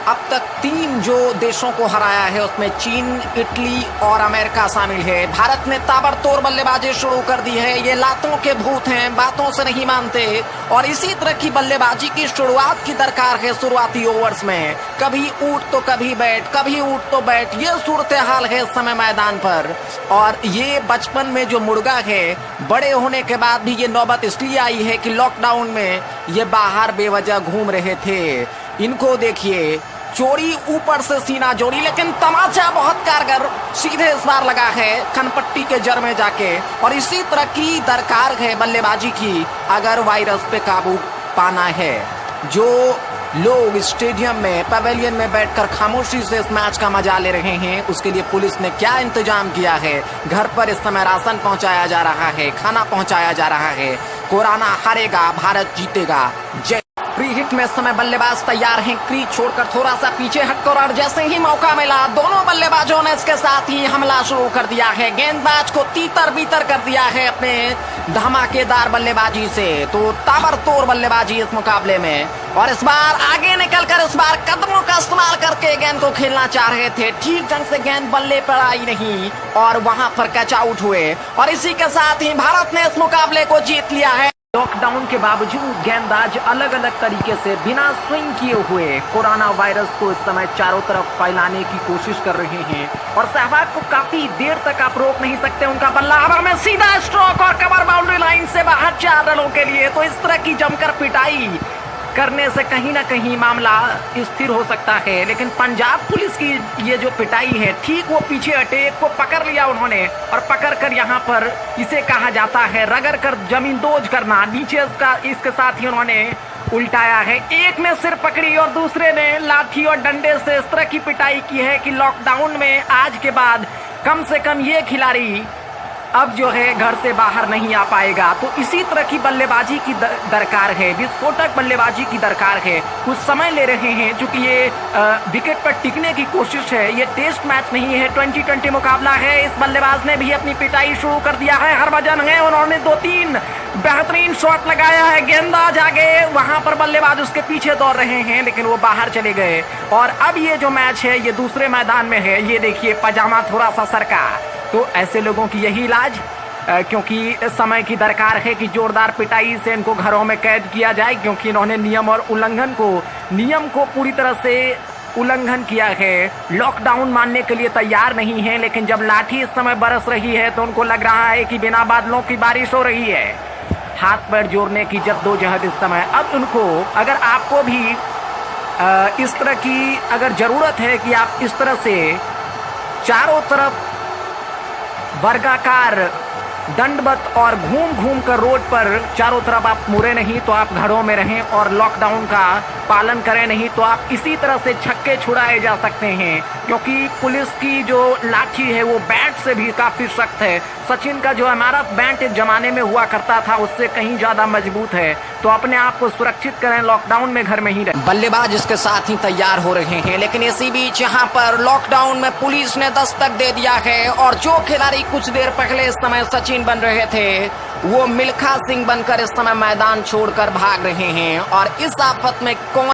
अब तक 3 जो देशों को हराया है उसमें चीन, इटली और अमेरिका शामिल है। भारत ने ताबड़तोड़ बल्लेबाजी शुरू कर दी है। ये लातों के भूत हैं, बातों से नहीं मानते और इसी तरह की बल्लेबाजी की शुरुआत की दरकार है शुरुआती ओवर्स में। कभी ऊट तो कभी बैट, कभी ऊट तो बैट, ये सूरत हाल है इस समय मैदान पर। और ये बचपन में जो मुर्गा है, बड़े होने के बाद भी ये नौबत इसलिए आई है कि लॉकडाउन में ये बाहर बेवजह घूम रहे थे। इनको देखिए, चोरी ऊपर से सीना जोड़ी, लेकिन तमाचा बहुत कारगर सीधे इस बार लगा है कनपट्टी के जड़ में जाके। और इसी तरह की दरकार है बल्लेबाजी की अगर वायरस पे काबू पाना है। जो लोग स्टेडियम में, पवेलियन में बैठकर खामोशी से इस मैच का मजा ले रहे हैं, उसके लिए पुलिस ने क्या इंतजाम किया है। घर पर इस समय राशन पहुंचाया जा रहा है, खाना पहुंचाया जा रहा है। कोरोना हारेगा, भारत जीतेगा। जय। प्री हिट में इस समय बल्लेबाज तैयार हैं, क्रीज छोड़कर थोड़ा सा पीछे हटकर, और जैसे ही मौका मिला दोनों बल्लेबाजों ने इसके साथ ही हमला शुरू कर दिया है। गेंदबाज को तीतर बीतर कर दिया है अपने धमाकेदार बल्लेबाजी से। तो ताबड़तोड़ बल्लेबाजी इस मुकाबले में, और इस बार आगे निकलकर इस बार कदमों का इस्तेमाल करके गेंद को खेलना चाह रहे थे। ठीक ढंग से गेंद बल्ले पर आई नहीं और वहां पर कैच आउट हुए, और इसी के साथ ही भारत ने इस मुकाबले को जीत लिया है। लॉकडाउन के बावजूद गेंदबाज अलग अलग तरीके से बिना स्विंग किए हुए कोरोना वायरस को इस समय चारों तरफ फैलाने की कोशिश कर रहे हैं। और सहवाग को काफी देर तक आप रोक नहीं सकते। उनका बल्ला हवा में सीधा स्ट्रोक और कवर बाउंड्री लाइन से बाहर 4 रनों के लिए। तो इस तरह की जमकर पिटाई करने से कहीं ना कहीं मामला स्थिर हो सकता है। लेकिन पंजाब पुलिस की ये जो पिटाई है, ठीक वो पीछे हटे, एक को पकड़ लिया उन्होंने, और पकड़कर यहाँ पर इसे कहा जाता है रगड़ कर जमीन दोज करना। नीचे इसके साथ ही उन्होंने उल्टाया है। एक ने सिर पकड़ी और दूसरे ने लाठी और डंडे से इस तरह की पिटाई की है कि लॉकडाउन में आज के बाद कम से कम ये खिलाड़ी अब जो है घर से बाहर नहीं आ पाएगा। तो इसी तरह की बल्लेबाजी की दरकार है, विस्फोटक बल्लेबाजी की दरकार है। कुछ समय ले रहे हैं क्योंकि ये विकेट पर टिकने की कोशिश है। ये टेस्ट मैच नहीं है, 2020 मुकाबला है। इस बल्लेबाज ने भी अपनी पिटाई शुरू कर दिया है। हरभजन है, उन्होंने 2-3 बेहतरीन शॉट लगाया है। गेंदबाज आगे, वहां पर बल्लेबाज उसके पीछे दौड़ रहे हैं, लेकिन वो बाहर चले गए। और अब ये जो मैच है ये दूसरे मैदान में है। ये देखिए, पजामा थोड़ा सा सरका। तो ऐसे लोगों की यही इलाज, क्योंकि समय की दरकार है कि जोरदार पिटाई से इनको घरों में कैद किया जाए, क्योंकि इन्होंने नियम को पूरी तरह से उल्लंघन किया है। लॉकडाउन मानने के लिए तैयार नहीं है, लेकिन जब लाठी इस समय बरस रही है तो उनको लग रहा है कि बिना बादलों की बारिश हो रही है। हाथ पैर जोड़ने की जद्दोजहद इस समय। अब उनको, अगर आपको भी इस तरह की अगर जरूरत है कि आप इस तरह से चारों तरफ वर्गाकार दंडवत और घूम घूम कर रोड पर चारों तरफ आप मुड़े नहीं, तो आप घरों में रहें और लॉकडाउन का पालन करें। नहीं तो आप इसी तरह से छक्के छुड़ाए जा सकते हैं, क्योंकि पुलिस की जो लाठी है वो बैट से भी काफी सख्त है। सचिन का जो हमारा बैट एक जमाने में हुआ करता था उससे कहीं ज्यादा मजबूत है। तो अपने आप को सुरक्षित करें, लॉकडाउन में घर में ही रहें। बल्लेबाज इसके साथ ही तैयार हो रहे हैं, लेकिन इसी बीच यहाँ पर लॉकडाउन में पुलिस ने दस्तक दे दिया है। और जो खिलाड़ी कुछ देर पहले इस समय सचिन बन रहे थे, वो मिल्खा सिंह बनकर इस समय मैदान छोड़कर भाग रहे हैं। और इस आफत में कौन